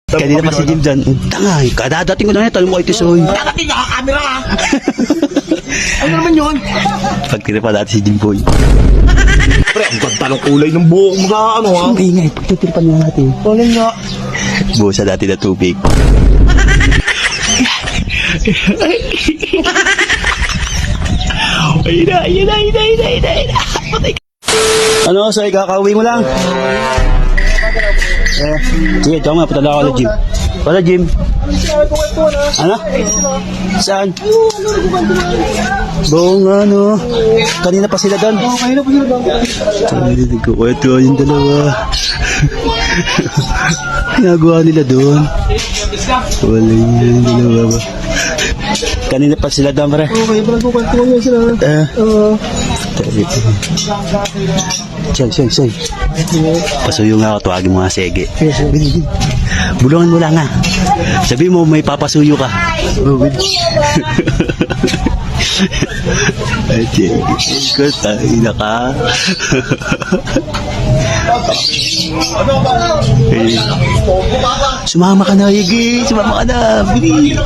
Kanina pa si Jim dyan. Tanga, kadadating ko na yan. Talong mo kay Tisoy. Dadating ka, camera ka. Ano naman yun? Pagtira pa dati si Jim Boy. Pre, ang ganda ng kulay ng buhok mo ka, ano ha? Ang ingay, pagtitiripan niya natin. Kulay nga. Buo sa dati na tubig. Ayun na. Ano, so ikakauwi mo lang? Sige, tama, patala ako na Jim. Wala, Jim. Ano? Saan? Buong ano. Kanina pa sila doon. Kanina pa sila doon. Nagkukwento yung dalawa. Ginagawa nila doon. Wala yung dalawa ba? Kanina pa sila doon, pare. Okay, parang kukwento mo yun sila. Say. Pasuyo nga ako, tuwagin mo nga sige. Bulungan mo lang nga. Sabi mo may papasuyo ka. Ay, sige. Ikaw tayo na ka. Sumama ka na, Igi. Sumama ka na. Bili.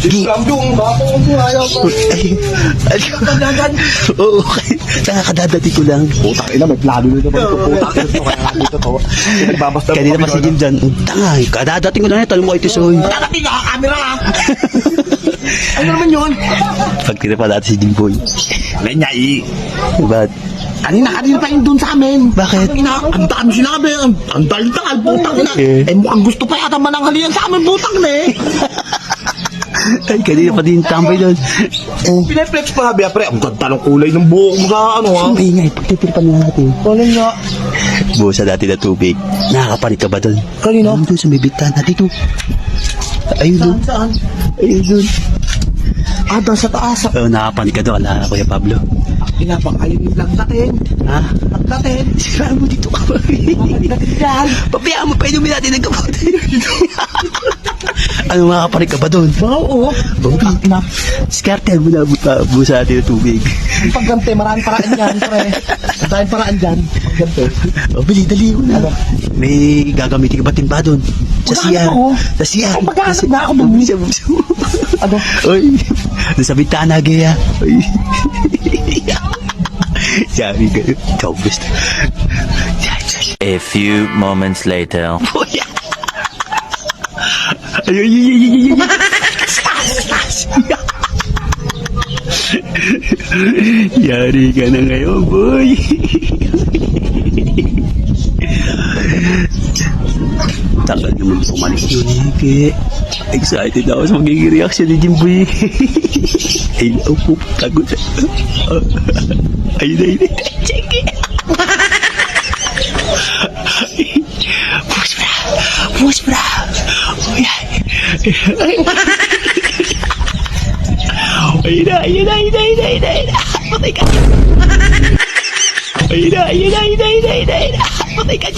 Hindi. Yung bako ko ayaw pa. Oo, okay. Nakakadadati ko lang. Putak ina, may plano na naman ito. Putak ina, kaya dito to. Nagbabasta Kanina pa si Jim dyan. Tanga, kadadating ko na yan. Talong mo kay Tisoy. Dadating ka, camera ka. Ano naman yun? Pagtira pa dati si Jim Boy. Ganyan Ba't? Kanina pa yun doon sa amin. Bakit? Ang dami sinabi. Ang daldal, putang ina. Eh mukhang gusto pa yata mananghalian sa amin, putang na eh. Ay, kanina pa din tambay doon. Pineflex pa habi, pre. Ang ganda ng kulay ng buhok mo ka, ano ha? Ang ingay, pagtitiripan niya natin. Kulay nga. Buo sa dati na tubig. Nakakapanik ka ba doon? Kanina? Doon sa may bintana dito. Ayun doon. Saan? Ayun doon. Doon sa taas. Oo, nakapanik ka doon. Ala, Kuya Pablo. Pinapang kayo yung lagdatin. Ha? Lagdatin. Sira mo dito ka ba? Lagdatin yan. Papayaan mo pa inumin natin ng gamot. Ano, makakapanik ka ba doon? Oo. Putang ina. Skarte mo na buo sa atin ng tubig. Yung paggante, maraming paraan yan, pre. Maraming paraan dyan. Paggante. O, dali mo na. May gagamitin ka ba timba doon? Sa siya. Sa siya. Pagkahanap na ako doon. Ano? Oy, doon sa bintana, Gaya. Oy. Sabi ka, ikaw gusto. A few moments later. Ay. Yari ka na ngayon, boy. Tagal naman pumanik yun, Ike. Excited ako sa magiging reaction ni Jimboy. Ay, naupo, tagot. Ay. Check it. Push bra. Ay. Ay. Patay ka. Ay. Patay ka.